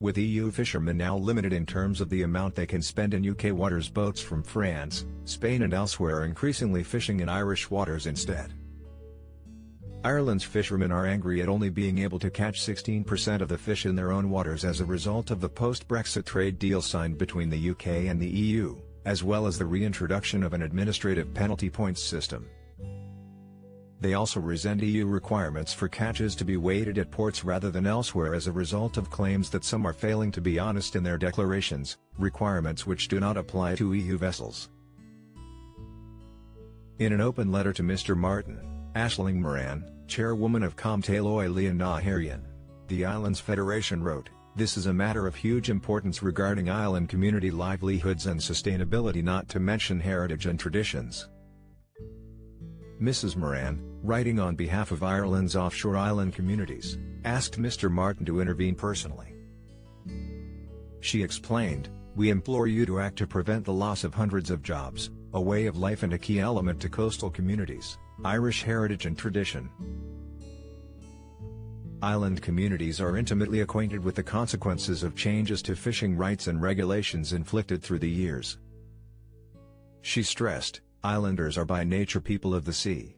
with EU fishermen now limited in terms of the amount they can spend in UK waters. Boats from France, Spain and elsewhere are increasingly fishing in Irish waters instead. Ireland's fishermen are angry at only being able to catch 16% of the fish in their own waters as a result of the post-Brexit trade deal signed between the UK and the EU, as well as the reintroduction of an administrative penalty points system. They also resent EU requirements for catches to be weighted at ports rather than elsewhere as a result of claims that some are failing to be honest in their declarations, requirements which do not apply to EU vessels. In an open letter to Mr. Martin, Aisling Moran, chairwoman of Comté Loyal na Herian, the Islands Federation wrote, "This is a matter of huge importance regarding island community livelihoods and sustainability, not to mention heritage and traditions." Mrs. Moran, writing on behalf of Ireland's offshore island communities, asked Mr. Martin to intervene personally. She explained, "We implore you to act to prevent the loss of hundreds of jobs, a way of life and a key element to coastal communities, Irish heritage and tradition." Island communities are intimately acquainted with the consequences of changes to fishing rights and regulations inflicted through the years. She stressed, "Islanders are by nature people of the sea.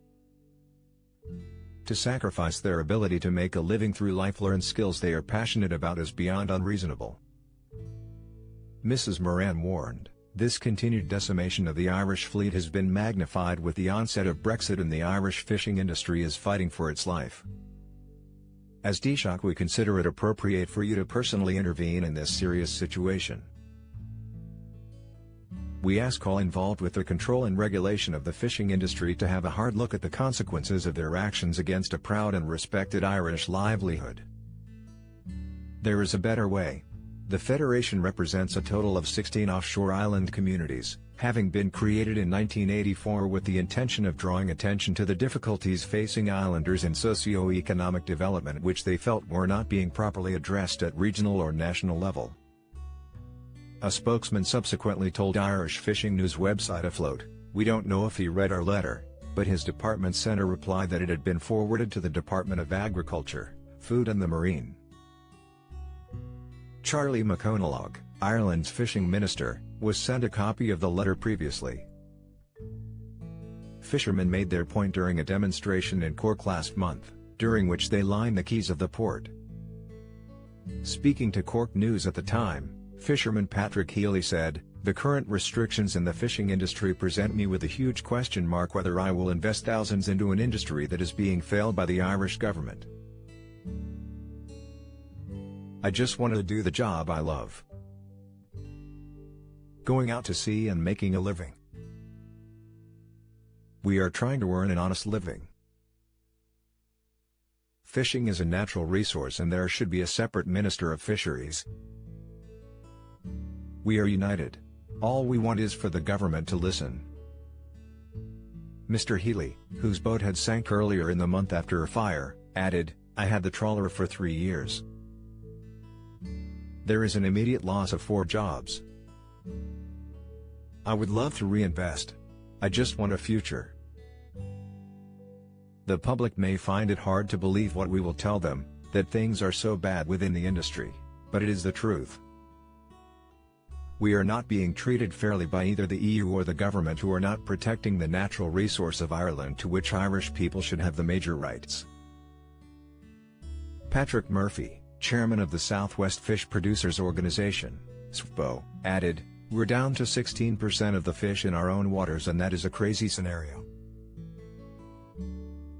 To sacrifice their ability to make a living through life-learned skills they are passionate about is beyond unreasonable." Mrs. Moran warned, "This continued decimation of the Irish fleet has been magnified with the onset of Brexit, and the Irish fishing industry is fighting for its life. As Taoiseach, we consider it appropriate for you to personally intervene in this serious situation. We ask all involved with the control and regulation of the fishing industry to have a hard look at the consequences of their actions against a proud and respected Irish livelihood. There is a better way. The Federation represents a total of 16 offshore island communities, having been created in 1984 with the intention of drawing attention to the difficulties facing islanders in socio-economic development which they felt were not being properly addressed at regional or national level." A spokesman subsequently told Irish Fishing News website Afloat, "We don't know if he read our letter, but his department sent a reply that it had been forwarded to the Department of Agriculture, Food and the Marine." Charlie McConalogue, Ireland's fishing minister, was sent a copy of the letter previously. Fishermen made their point during a demonstration in Cork last month, during which they lined the quays of the port. Speaking to Cork News at the time, fisherman Patrick Healy said, "The current restrictions in the fishing industry present me with a huge question mark whether I will invest thousands into an industry that is being failed by the Irish government. I just want to do the job I love. Going out to sea and making a living. We are trying to earn an honest living. Fishing is a natural resource and there should be a separate Minister of Fisheries. We are united. All we want is for the government to listen." Mr. Healy, whose boat had sank earlier in the month after a fire, added, "I had the trawler for 3 years. There is an immediate loss of 4 jobs. I would love to reinvest. I just want a future." The public may find it hard to believe what we will tell them, that things are so bad within the industry, but it is the truth. We are not being treated fairly by either the EU or the government, who are not protecting the natural resource of Ireland to which Irish people should have the major rights. Patrick Murphy, chairman of the Southwest Fish Producers Organisation, SFPO, added, "We're down to 16% of the fish in our own waters, and that is a crazy scenario.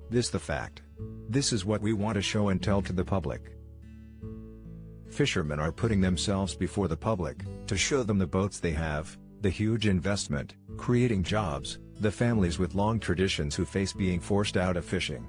This the fact. This is what we want to show and tell to the public. Fishermen are putting themselves before the public, to show them the boats they have, the huge investment, creating jobs, the families with long traditions who face being forced out of fishing.